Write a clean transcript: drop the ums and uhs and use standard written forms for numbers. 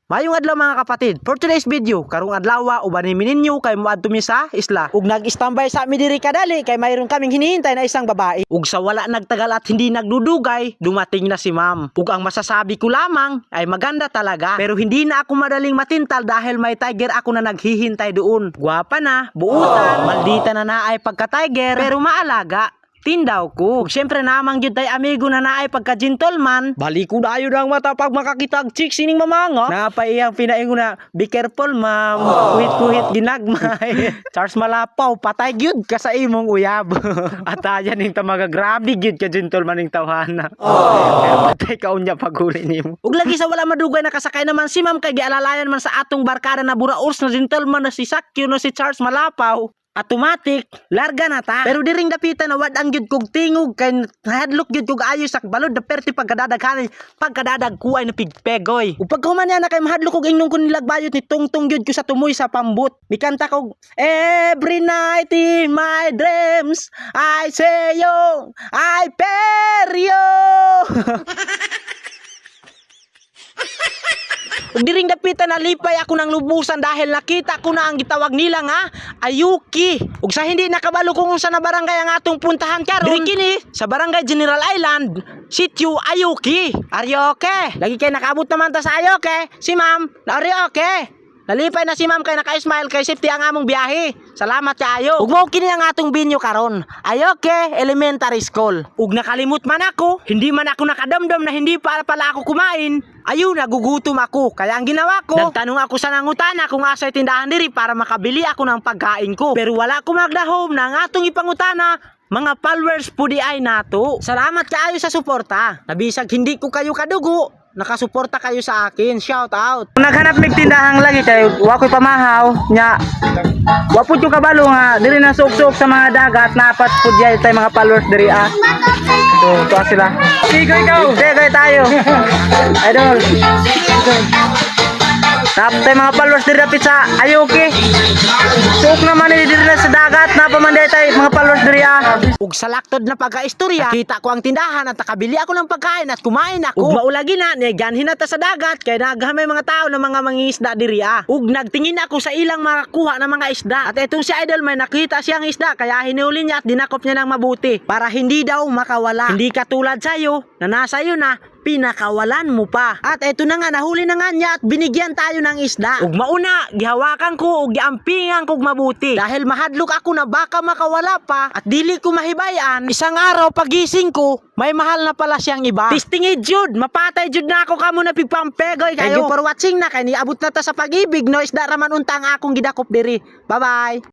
Mayong adlaw mga kapatid. For today's video, karong adlaw uban ni ninyo kay moadto mi sa isla. Ug nag-standby sa mi diri kadali kay mayroon kaming hinihintay na isang babae. Ug sa wala nagtagal at hindi nagdudugay, dumating na si ma'am. Ug ang masasabi ko lamang ay maganda talaga. Pero hindi na ako madaling matintal dahil may tiger ako na naghihintay doon. Gwapa na, buutan, maldita na naay pagka-tiger, pero maalaga. Tindaw ko. Siyempre namang yun tayo amigo na naay pagka-gentleman. Balik ko na yun ang mata pag makakita ang chicks sining mamanga. Napaiyang pinaingo na, be careful ma'am. Kuhit-kuhit ginagmay. Charles Malapaw, patay gyud ka sa imong uyab. At ayan yung tamaga, grabe gyud ka gentleman yung tawhana. Pero patay ka unya paghuli nimo. Ug lagi sa wala madugay nakasakay naman si ma'am kay gialalayan man sa atong barkada na buraos na gentleman na si Sakyo na si Charles Malapaw. Automatic, larga na ta. Pero diring dapitan na wad ang gyud kog tingog kay hadlok gyud kog ayo sak balod da perti pagkadadaghan pagkadadag kuay na pigpegoy. Ug paghuman niya na kay mahadlok kog ingnon ko nilagbayot ni tungtung gyud ko sa tumoy sa pambut. Mikanta kog every night in my dreams I say yo, I pair yo. Ug diring dapitan nalipay ako ng lubusan dahil nakita ko na ang gitawag nila nga Ayuki. Ug sa hindi nakabalo kung unsa na barangay ang atong puntahan karon. Diri kini sa Barangay General Island, Sitio Ayuki. Are you okay? Lagi kay nakaabot naman ta sa Ayuki. Si ma'am, are you okay? Nalipay na si ma'am kay naka-smile kay safety ang among biyahe. Salamat kaayo. Ug mao kini ang atong binyo karon. Ayuki Elementary School. Ug nakalimot man ako, hindi man ako nakadamdam na hindi para pala ako kumain. Ayun, nagugutom ako. Kaya ang ginawa ko, nagtanong ako sa nangutana kung asay tindahan diri para makabili ako ng pagkain ko. Pero wala ko magdahom na ang atong ipangutana. Mga followers po di ay nato. Salamat kaayo sa suporta. Nabisag hindi ko kayo kadugo, nakasuporta kayo sa akin. Shout out. Naghanap mig tindahang lagi kay wa ko'y pamahaw nya. Wa pud yung kabalo nga diri na sok-sok sa mga dagat napat pud jay tay mga followers diri ah. So, tuwa sila. Sigoy ikaw. Sigoy tayo. Idol. Tapos mga followers diri dapit sa Ayuki. Sok naman ni diri na sa dagat na pamanday tay mga followers diri ah. Ug sa laktod na pagka-istorya, nakita ko ang tindahan at nakabili ako ng pagkain at kumain ako. Ug maulagi na ganhin na ta sa dagat kay naghamay mga tao na mga mangingisda diri ah. Ug nagtingin ako sa ilang mga kuha ng mga isda. At etong si Idol may nakita siyang isda kaya hinuli niya at dinakop niya ng mabuti para hindi daw makawala. Hindi katulad sayo na nasa iyo na pinakawalan mo pa. At eto na nga, nahuli na nga niya at binigyan tayo ng isda. Ug mauna, gihawakan ko ug giampingan kog mabuti. Dahil mahadlok ako na baka makawala pa at dili ko mahibayan, isang araw pagising ko, may mahal na pala siyang iba. Tistingid jud, mapatay jud na ako kamo na pigpampegoy kayo. Thank you for watching na kay niabot na ta sa pag-ibig no isda raman unta ang akong gidakop diri. Bye-bye.